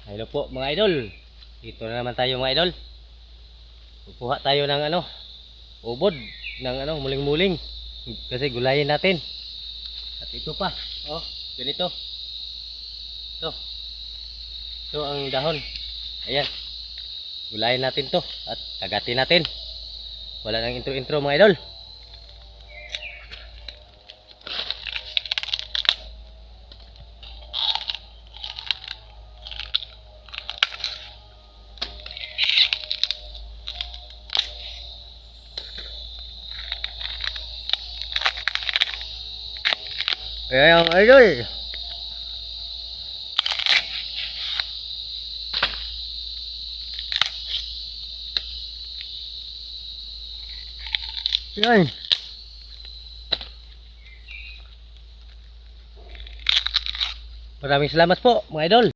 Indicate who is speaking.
Speaker 1: Hello po mga idol. Dito na naman tayo mga idol. Kukuha tayo ng ubod ng muling-muling. Kasi gulayin natin. At ito pa, ganito. Ito. Ito ang dahon. Ayan. Gulayin natin 'to at kagatin natin. Wala nang intro-intro mga idol. Ayan idol. Yan. Maraming salamat po mga idol.